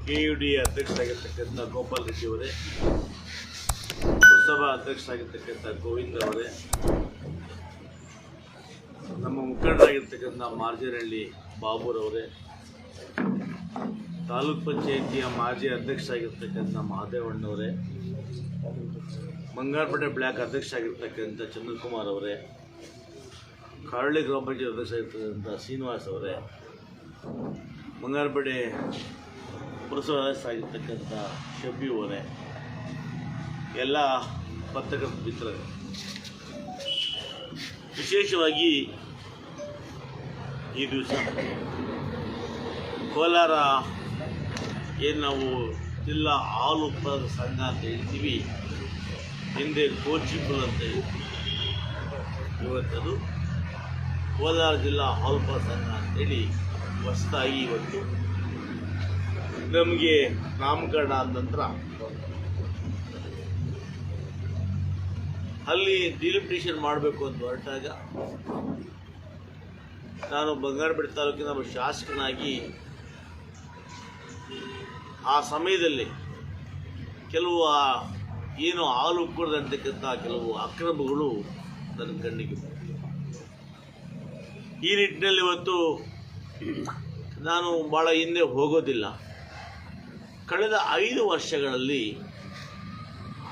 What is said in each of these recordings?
ಕೆಯುಡಿ ಅಧ್ಯಕ್ಷರಾಗಿರ್ತಕ್ಕಂಥ ಗೋಪಾಲ್ ರೆಡ್ಡಿ ಅವರೇ, ಪುರಸಭಾ ಅಧ್ಯಕ್ಷರಾಗಿರ್ತಕ್ಕಂಥ ಗೋವಿಂದ ಅವರೇ, ನಮ್ಮ ಮುಖಂಡರಾಗಿರ್ತಕ್ಕಂಥ ಮಾರ್ಜನಹಳ್ಳಿ ಬಾಬುರವರೇ, ತಾಲೂಕ್ ಪಂಚಾಯಿತಿಯ ಮಾಜಿ ಅಧ್ಯಕ್ಷರಾಗಿರ್ತಕ್ಕಂಥ ಮಹದೇವಣ್ಣವರೇ, ಬಂಗಾರಪೇಟೆ ಬ್ಲಾಕ್ ಅಧ್ಯಕ್ಷರಾಗಿರ್ತಕ್ಕಂಥ ಚಂದ್ರಕುಮಾರ್ ಅವರೇ, ಕಾರಳಿ ಗ್ರಾಮ ಪಂಚಾಯತ್ ಅಧ್ಯಕ್ಷರಾಗಿರ್ತಕ್ಕಂಥ ಶ್ರೀನಿವಾಸ್ ಅವರೇ, ಬಂಗಾರಪೇಟೆ ಪುರಸಭಾ ಅಧ್ಯಕ್ಷರಾಗಿರ್ತಕ್ಕಂಥ ಶಬ್ಬಿ ಅವರೇ, ಎಲ್ಲ ಪತ್ರಕರ್ತ ಮಿತ್ರರು, ವಿಶೇಷವಾಗಿ ಈ ದಿವಸ ಕೋಲಾರ ಏನು ನಾವು ಜಿಲ್ಲಾ ಹಾಲು ಉತ್ಪಾದಕ ಸಂಘ ಅಂತ ಹೇಳ್ತೀವಿ, ಹಿಂದೆ ಕೋಚಿಪುಲ್ ಅಂತ ಹೇಳ್ತೀವಿ, ಇವತ್ತದು ಕೋಲಾರ ಜಿಲ್ಲಾ ಹಾಲು ಉತ್ಪಾದಕ ಸಂಘ ಅಂತೇಳಿ ಹೊಸದಾಗಿ ಇವತ್ತು ನಮಗೆ ನಾಮಕರಣ ಆದ ನಂತರ ಅಲ್ಲಿ ಡಿಲಿಮಿಟೇಷನ್ ಮಾಡಬೇಕು ಅಂತ ಹೊರಟಾಗ ನಾನು ಬಂಗಾರಪೇಟೆ ತಾಲೂಕಿನ ಒಬ್ಬ ಶಾಸಕನಾಗಿ ಆ ಸಮಯದಲ್ಲಿ ಕೆಲವು ಏನು ಹಾಲು ಉಕ್ಕೂರದಂತಕ್ಕಂಥ ಕೆಲವು ಅಕ್ರಮಗಳು ನನ್ನ ಕಣ್ಣಿಗೆ ಬಂದಿವೆ. ಈ ನಿಟ್ಟಿನಲ್ಲಿ ಇವತ್ತು ನಾನು ಭಾಳ ಹಿಂದೆ ಹೋಗೋದಿಲ್ಲ. ಕಳೆದ 5 ವರ್ಷಗಳಲ್ಲಿ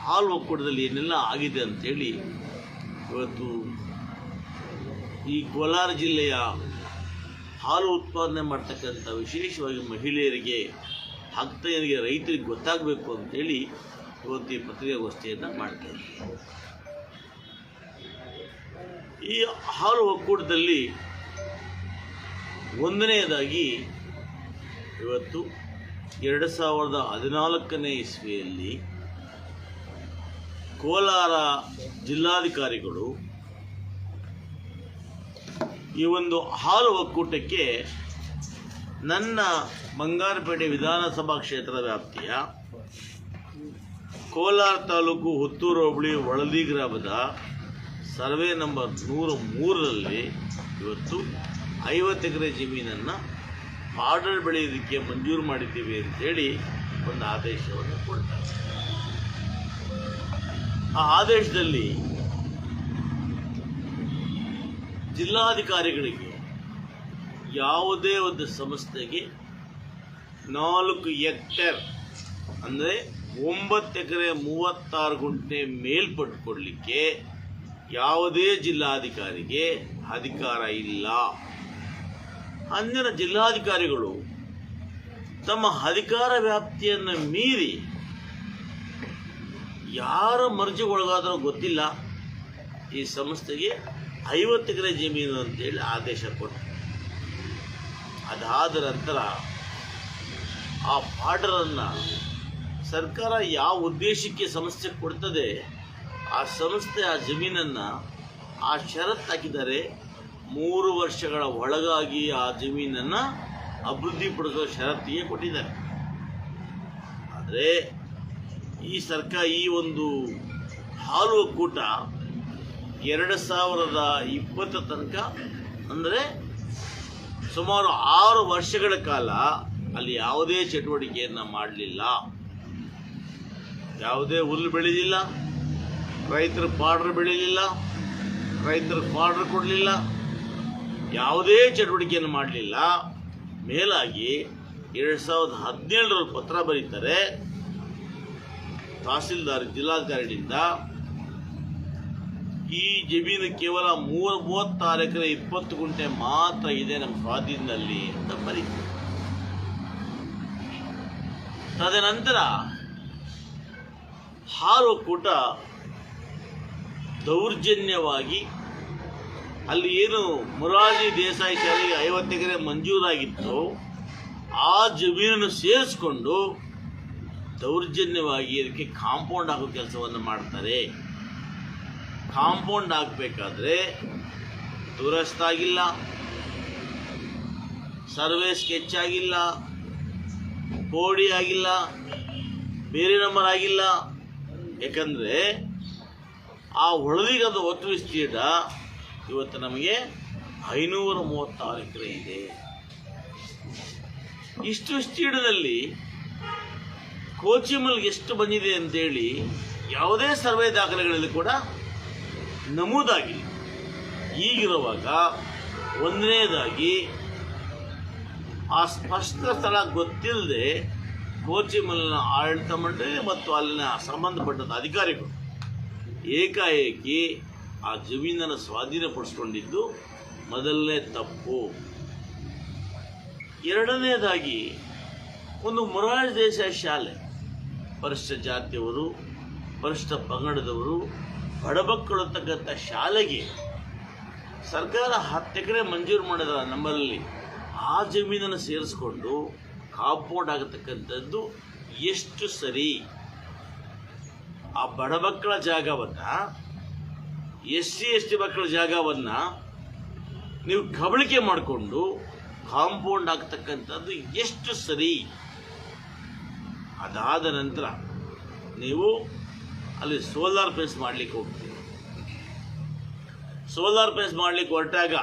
ಹಾಲು ಒಕ್ಕೂಟದಲ್ಲಿ ಏನೆಲ್ಲ ಆಗಿದೆ ಅಂಥೇಳಿ ಇವತ್ತು ಈ ಕೋಲಾರ ಜಿಲ್ಲೆಯ ಹಾಲು ಉತ್ಪಾದನೆ ಮಾಡ್ತಕ್ಕಂಥ ವಿಶೇಷವಾಗಿ ಮಹಿಳೆಯರಿಗೆ, ಭಕ್ತರಿಗೆ, ರೈತರಿಗೆ ಗೊತ್ತಾಗಬೇಕು ಅಂತೇಳಿ ಇವತ್ತು ಈ ಪತ್ರಿಕಾಗೋಷ್ಠಿಯನ್ನು ಮಾಡ್ತಾಯಿದ್ದೀವಿ. ಈ ಹಾಲು ಒಕ್ಕೂಟದಲ್ಲಿ ಒಂದನೆಯದಾಗಿ ಇವತ್ತು 2014ನೇ ಇಸ್ವಿಯಲ್ಲಿ ಕೋಲಾರ ಜಿಲ್ಲಾಧಿಕಾರಿಗಳು ಈ ಒಂದು ಹಾಲು ಒಕ್ಕೂಟಕ್ಕೆ ನನ್ನ ಬಂಗಾರಪೇಟೆ ವಿಧಾನಸಭಾ ಕ್ಷೇತ್ರದ ವ್ಯಾಪ್ತಿಯ ಕೋಲಾರ ತಾಲೂಕು ಹುತ್ತೂರು ಹೋಬಳಿ ಒಳದಿ ಗ್ರಾಮದ ಸರ್ವೆ ನಂಬರ್ 103ರಲ್ಲಿ ಇವತ್ತು 50 ಎಕರೆ ಜಮೀನನ್ನು ಆರ್ಡರ್ ಬೆಳೆಯೋದಕ್ಕೆ ಮಂಜೂರು ಮಾಡಿದ್ದೀವಿ ಅಂತೇಳಿ ಒಂದು ಆದೇಶವನ್ನು ಕೊಡ್ತಾರೆ. ಆ ಆದೇಶದಲ್ಲಿ ಜಿಲ್ಲಾಧಿಕಾರಿಗಳಿಗೆ ಯಾವುದೇ ಒಂದು ಸಂಸ್ಥೆಗೆ 4 ಹೆಕ್ಟೇರ್ ಅಂದರೆ 9 ಎಕರೆ 36 ಗುಂಟೆ ಮೇಲ್ಪಟ್ಟು ಕೊಡಲಿಕ್ಕೆ ಯಾವುದೇ ಜಿಲ್ಲಾಧಿಕಾರಿಗೆ ಅಧಿಕಾರ ಇಲ್ಲ. ಅಂದಿನ ಜಿಲ್ಲಾಧಿಕಾರಿಗಳು ತಮ್ಮ ಅಧಿಕಾರ ವ್ಯಾಪ್ತಿಯನ್ನು ಮೀರಿ ಯಾರ ಮರ್ಜಿಗೊಳಗಾದರೂ ಗೊತ್ತಿಲ್ಲ ಈ ಸಂಸ್ಥೆಗೆ 50 ಎಕರೆ ಜಮೀನು ಅಂತೇಳಿ ಆದೇಶ ಕೊಟ್ಟರು. ಅದಾದ ನಂತರ ಆ ಬಾರ್ಡರನ್ನು ಸರ್ಕಾರ ಯಾವ ಉದ್ದೇಶಕ್ಕೆ ಸಂಸ್ಥೆ ಕೊಡ್ತದೆ ಆ ಸಂಸ್ಥೆ ಆ ಜಮೀನನ್ನು ಆ ಷರತ್ತು ಹಾಕಿದ್ದಾರೆ, 3 ವರ್ಷಗಳ ಒಳಗಾಗಿ ಆ ಜಮೀನನ್ನು ಅಭಿವೃದ್ಧಿಪಡಿಸುವ ಷರತ್ತಿಗೆ ಕೊಟ್ಟಿದ್ದಾರೆ. ಆದರೆ ಈ ಸರ್ಕಾರ ಈ ಒಂದು ಹಾಲು ಒಕ್ಕೂಟ 2020 ತನಕ ಅಂದರೆ ಸುಮಾರು 6 ವರ್ಷಗಳ ಕಾಲ ಅಲ್ಲಿ ಯಾವುದೇ ಚಟುವಟಿಕೆಯನ್ನು ಮಾಡಲಿಲ್ಲ. ಯಾವುದೇ ಹುಲ್ಲು ಬೆಳೆದಿಲ್ಲ, ರೈತರ ಪಾಡ್ರ್ ಬೆಳೀಲಿಲ್ಲ, ರೈತರಿಗೆ ಪಾಡ್ರ್ ಕೊಡಲಿಲ್ಲ, ಯಾವುದೇ ಚಟುವಟಿಕೆಯನ್ನು ಮಾಡಲಿಲ್ಲ. ಮೇಲಾಗಿ 2017ರಲ್ಲಿ ಪತ್ರ ಬರೀತಾರೆ ತಹಸೀಲ್ದಾರ್ ಜಿಲ್ಲಾಧಿಕಾರಿಗಳಿಂದ, ಈ ಜಮೀನು ಕೇವಲ 36 ಎಕರೆ 20 ಗುಂಟೆ ಮಾತ್ರ ಇದೆ ನಮ್ಮ ಸ್ವಾಧೀನದಲ್ಲಿ ಅಂತ ಬರೀತಾರೆ. ತದನಂತರ ಹಾಲು ಒಕ್ಕೂಟ ದೌರ್ಜನ್ಯವಾಗಿ ಅಲ್ಲಿ ಏನು ಮೊರಾರ್ಜಿ ದೇಸಾಯಿ ಶಾಲೆಗೆ 50 ಎಕರೆ ಮಂಜೂರಾಗಿತ್ತು ಆ ಜಮೀನನ್ನು ಸೇರಿಸ್ಕೊಂಡು ದೌರ್ಜನ್ಯವಾಗಿ ಅದಕ್ಕೆ ಕಾಂಪೌಂಡ್ ಹಾಕೋ ಕೆಲಸವನ್ನು ಮಾಡ್ತಾರೆ. ಕಾಂಪೌಂಡ್ ಹಾಕಬೇಕಾದ್ರೆ ದುರಸ್ತಾಗಿಲ್ಲ, ಸರ್ವೆ ಸ್ಕೆಚ್ ಆಗಿಲ್ಲ, ಕೋಡಿ ಆಗಿಲ್ಲ, ಬೇರೆ ನಂಬರ್ ಆಗಿಲ್ಲ. ಯಾಕಂದರೆ ಆ ಹೊಳದಿಗದ ಒಟ್ಟು ವಿಸ್ತೀರ್ಣ ಇವತ್ತು ನಮಗೆ 536 ಎಕರೆ ಇದೆ. ಇಷ್ಟು ವಿಸ್ತೀರ್ಣದಲ್ಲಿ ಕೋಚಿಮಲ್ಗೆ ಎಷ್ಟು ಬಂದಿದೆ ಅಂತೇಳಿ ಯಾವುದೇ ಸರ್ವೆ ದಾಖಲೆಗಳಲ್ಲಿ ಕೂಡ ನಮೂದಾಗಿಲ್ಲ. ಈಗಿರುವಾಗ ಒಂದನೇದಾಗಿ ಆ ಸ್ಪಷ್ಟ ಸ್ಥಳ ಗೊತ್ತಿಲ್ಲದೆ ಕೋಚಿಮಲ್ನ ಆಡಳಿತ ಮಂಡಳಿ ಮತ್ತು ಅಲ್ಲಿನ ಸಂಬಂಧಪಟ್ಟ ಅಧಿಕಾರಿಗಳು ಏಕಾಏಕಿ ಆ ಜಮೀನನ್ನು ಸ್ವಾಧೀನಪಡಿಸ್ಕೊಂಡಿದ್ದು ಮೊದಲನೇ ತಪ್ಪು. ಎರಡನೇದಾಗಿ ಒಂದು ಮೊರಾರ್ಜಿ ದೇಸಾಯಿ ಶಾಲೆ, ಪರಿಶಿಷ್ಟ ಜಾತಿಯವರು, ಪರಿಶಿಷ್ಟ ಪಂಗಡದವರು, ಬಡಮಕ್ಕಳು ಅಂತಕ್ಕಂಥ ಶಾಲೆಗೆ ಸರ್ಕಾರ 10 ಎಕರೆ ಮಂಜೂರು ಮಾಡಿದ ನಮ್ಮಲ್ಲಿ ಆ ಜಮೀನನ್ನು ಸೇರಿಸ್ಕೊಂಡು ಕಾಂಪೌಂಡ್ ಆಗತಕ್ಕಂಥದ್ದು ಎಷ್ಟು ಸರಿ? ಆ ಬಡ ಮಕ್ಕಳ ಜಾಗವನ್ನು, SC/ST ಮಕ್ಕಳ ಜಾಗವನ್ನು ನೀವು ಕಬಳಿಕೆ ಮಾಡಿಕೊಂಡು ಕಾಂಪೌಂಡ್ ಆಗ್ತಕ್ಕಂಥದ್ದು ಎಷ್ಟು ಸರಿ? ಅದಾದ ನಂತರ ನೀವು ಅಲ್ಲಿ ಸೋಲಾರ್ ಫೆನ್ಸ್ ಮಾಡಲಿಕ್ಕೆ ಹೋಗ್ತೀವಿ. ಸೋಲಾರ್ ಫೆನ್ಸ್ ಮಾಡಲಿಕ್ಕೆ ಹೊರಟಾಗ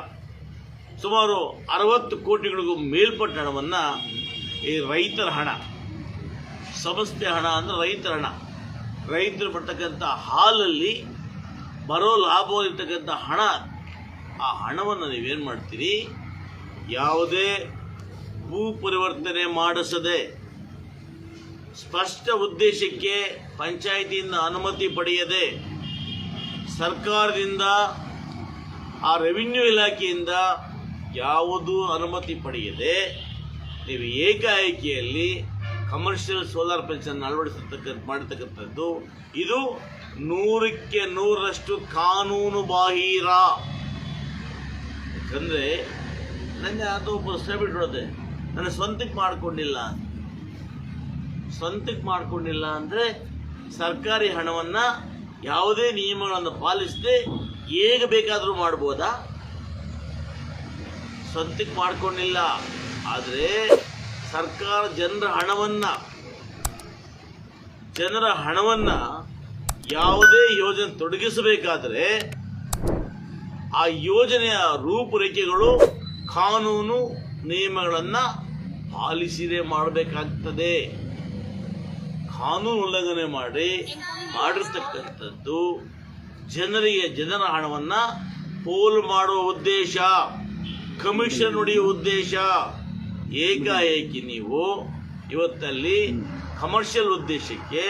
ಸುಮಾರು 60 ಕೋಟಿಗಳಿಗೂ ಮೇಲ್ಪಟ್ಟ ಹಣವನ್ನು ಈ ರೈತರ ಹಣ, ಸಂಸ್ಥೆ ಹಣ ಅಂದರೆ ರೈತರ ಹಣ, ರೈತರು ಪಡ್ತಕ್ಕಂಥ ಹಾಲಲ್ಲಿ ಬರೋ ಲಾಭ ಇರ್ತಕ್ಕಂಥ ಹಣ, ಆ ಹಣವನ್ನು ನೀವೇನು ಮಾಡ್ತೀರಿ? ಯಾವುದೇ ಭೂ ಪರಿವರ್ತನೆ ಮಾಡಿಸದೆ ಸ್ಪಷ್ಟ ಉದ್ದೇಶಕ್ಕೆ ಪಂಚಾಯಿತಿಯಿಂದ ಅನುಮತಿ ಪಡೆಯದೆ ಸರ್ಕಾರದಿಂದ ಆ ರೆವಿನ್ಯೂ ಇಲಾಖೆಯಿಂದ ಯಾವುದೂ ಅನುಮತಿ ಪಡೆಯದೆ ನೀವು ಏಕಾಏಕಿಯಲ್ಲಿ ಕಮರ್ಷಿಯಲ್ ಸೋಲಾರ್ ಪ್ಯಾನಲ್ಸನ್ನು ಮಾಡಿರ್ತಕ್ಕಂಥದ್ದು ಇದು 100ಕ್ಕೆ 100ರಷ್ಟು ಕಾನೂನು ಬಾಹಿರ. ಯಾಕಂದರೆ ನನಗೆ ಅದು ಪ್ರಶ್ನೆ ಬಿಟ್ಟಿರೋದೆ, ನನ್ನ ಸ್ವಂತಕ್ಕೆ ಮಾಡಿಕೊಂಡಿಲ್ಲ ಅಂದರೆ ಸರ್ಕಾರಿ ಹಣವನ್ನು ಯಾವುದೇ ನಿಯಮಗಳನ್ನು ಪಾಲಿಸದೆ ಹೇಗೆ ಬೇಕಾದರೂ ಮಾಡ್ಬೋದಾ? ಸ್ವಂತಕ್ಕೆ ಮಾಡಿಕೊಂಡಿಲ್ಲ. ಆದರೆ ಸರ್ಕಾರ ಜನರ ಹಣವನ್ನು ಯಾವುದೇ ಯೋಜನೆ ತೊಡಗಿಸಬೇಕಾದರೆ ಆ ಯೋಜನೆಯ ರೂಪುರೇಖೆಗಳು, ಕಾನೂನು ನಿಯಮಗಳನ್ನು ಪಾಲಿಸಿದೇ ಮಾಡಬೇಕಾಗ್ತದೆ. ಕಾನೂನು ಉಲ್ಲಂಘನೆ ಮಾಡಿರ್ತಕ್ಕಂಥದ್ದು ಜನರ ಹಣವನ್ನು ಪೋಲು ಮಾಡುವ ಉದ್ದೇಶ, ಕಮಿಷನ್ ಹೊಡೆಯುವ ಉದ್ದೇಶ. ಏಕಾಏಕಿ ನೀವು ಇವತ್ತಲ್ಲಿ ಕಮರ್ಷಿಯಲ್ ಉದ್ದೇಶಕ್ಕೆ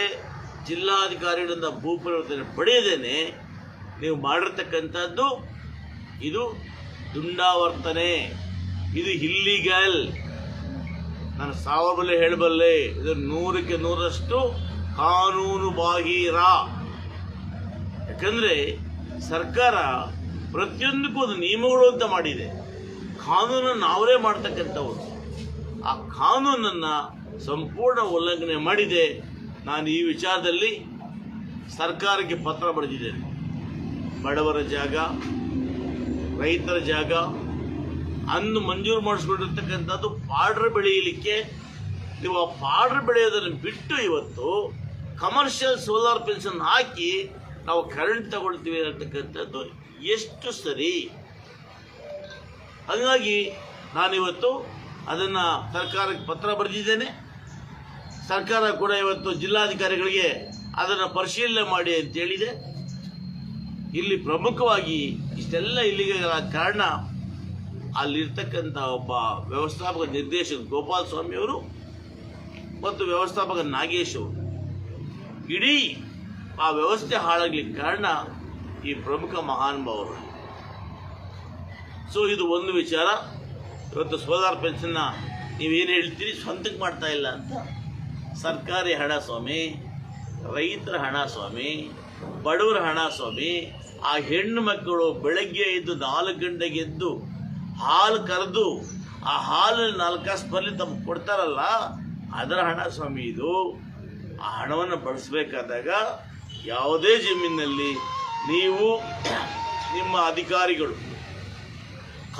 ಜಿಲ್ಲಾಧಿಕಾರಿಗಳಿಂದ ಭೂ ಪರಿವರ್ತನೆ ಪಡೆಯದೇನೆ ನೀವು ಮಾಡಿರ್ತಕ್ಕಂಥದ್ದು ಇದು ದುಂಡಾವರ್ತನೆ, ಇದು ಇಲ್ಲೀಗಲ್. ನಾನು 1000 ಬಲ್ಲೆ ಹೇಳಬಲ್ಲೆ, ಇದು 100ಕ್ಕೆ 100ರಷ್ಟು ಕಾನೂನು ಬಾಹಿರ. ಯಾಕಂದರೆ ಸರ್ಕಾರ ಪ್ರತಿಯೊಂದಕ್ಕೂ ಒಂದು ನಿಯಮಗಳು ಅಂತ ಮಾಡಿದೆ. ಕಾನೂನನ್ನು ಅವರೇ ಮಾಡ್ತಕ್ಕಂಥವ್ರು. ಆ ಕಾನೂನನ್ನು ಸಂಪೂರ್ಣ ಉಲ್ಲಂಘನೆ ಮಾಡಿದೆ. ನಾನು ಈ ವಿಚಾರದಲ್ಲಿ ಸರ್ಕಾರಕ್ಕೆ ಪತ್ರ ಬರೆದಿದ್ದೇನೆ. ಬಡವರ ಜಾಗ, ರೈತರ ಜಾಗ ಅಂದು ಮಂಜೂರು ಮಾಡಿಸ್ಕೊಂಡಿರ್ತಕ್ಕಂಥದ್ದು ಪಾಡ್ರ್ ಬೆಳೆಯಲಿಕ್ಕೆ, ನೀವು ಆ ಪಾಡ್ರ್ ಬೆಳೆಯೋದನ್ನು ಬಿಟ್ಟು ಇವತ್ತು ಕಮರ್ಷಿಯಲ್ ಸೋಲಾರ್ ಪೆನ್ಷನ್ ಹಾಕಿ ನಾವು ಕರೆಂಟ್ ತಗೊಳ್ತೀವಿ ಅಂತಕ್ಕಂಥದ್ದು ಎಷ್ಟು ಸರಿ? ಹಾಗಾಗಿ ನಾನಿವತ್ತು ಅದನ್ನು ಸರ್ಕಾರಕ್ಕೆ ಪತ್ರ ಬರೆದಿದ್ದೇನೆ. ಸರ್ಕಾರ ಕೂಡ ಇವತ್ತು ಜಿಲ್ಲಾಧಿಕಾರಿಗಳಿಗೆ ಅದನ್ನು ಪರಿಶೀಲನೆ ಮಾಡಿ ಅಂತೇಳಿದೆ. ಇಲ್ಲಿ ಪ್ರಮುಖವಾಗಿ ಇಷ್ಟೆಲ್ಲ ಇಲ್ಲಿಗೆ ಕಾರಣ ಅಲ್ಲಿರ್ತಕ್ಕಂಥ ಒಬ್ಬ ವ್ಯವಸ್ಥಾಪಕ ನಿರ್ದೇಶಕ ಗೋಪಾಲ ಸ್ವಾಮಿಯವರು ಮತ್ತು ವ್ಯವಸ್ಥಾಪಕ ನಾಗೇಶ್ ಅವರು. ಇಡೀ ಆ ವ್ಯವಸ್ಥೆ ಹಾಳಾಗ್ಲಿಕ್ಕೆ ಕಾರಣ ಈ ಪ್ರಮುಖ ಮಹಾನುಭಾವರು. ಸೊ ಇದು ಒಂದು ವಿಚಾರ. ಇವತ್ತು ಸೋಲಾರ್ ಪೆನ್ಷನ್ನ ನೀವೇನು ಹೇಳ್ತೀರಿ, ಸ್ವಂತಕ್ಕೆ ಮಾಡ್ತಾ ಇಲ್ಲ ಅಂತ. ಸರ್ಕಾರಿ ಹಣ ಸ್ವಾಮಿ, ರೈತರ ಹಣ ಸ್ವಾಮಿ, ಬಡವರ ಹಣ ಸ್ವಾಮಿ. ಆ ಹೆಣ್ಣು ಮಕ್ಕಳು ಬೆಳಗ್ಗೆ ಎದ್ದು 4 ಗಂಟೆಗೆ ಎದ್ದು ಹಾಲು ಕರೆದು ಆ ಹಾಲಲ್ಲಿ 4 ಕಾಸು ಬರಲಿ ತಮಗೆ ಕೊಡ್ತಾರಲ್ಲ, ಅದರ ಹಣ ಸ್ವಾಮಿ ಇದು. ಆ ಹಣವನ್ನು ಬಳಸಬೇಕಾದಾಗ ಯಾವುದೇ ಜಮೀನಿನಲ್ಲಿ ನೀವು ನಿಮ್ಮ ಅಧಿಕಾರಿಗಳು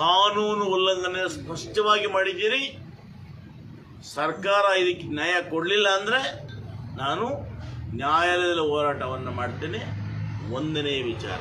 ಕಾನೂನು ಉಲ್ಲಂಘನೆ ಸ್ಪಷ್ಟವಾಗಿ ಮಾಡಿದ್ದೀರಿ, ಸರ್ಕಾರ ಇದಕ್ಕೆ ನ್ಯಾಯ ಕೊಡಲಿಲ್ಲ ಅಂದರೆ ನಾನು ನ್ಯಾಯಾಲಯದಲ್ಲಿ ಹೋರಾಟವನ್ನು ಮಾಡ್ತೇನೆ. ಒಂದನೇ ವಿಚಾರ.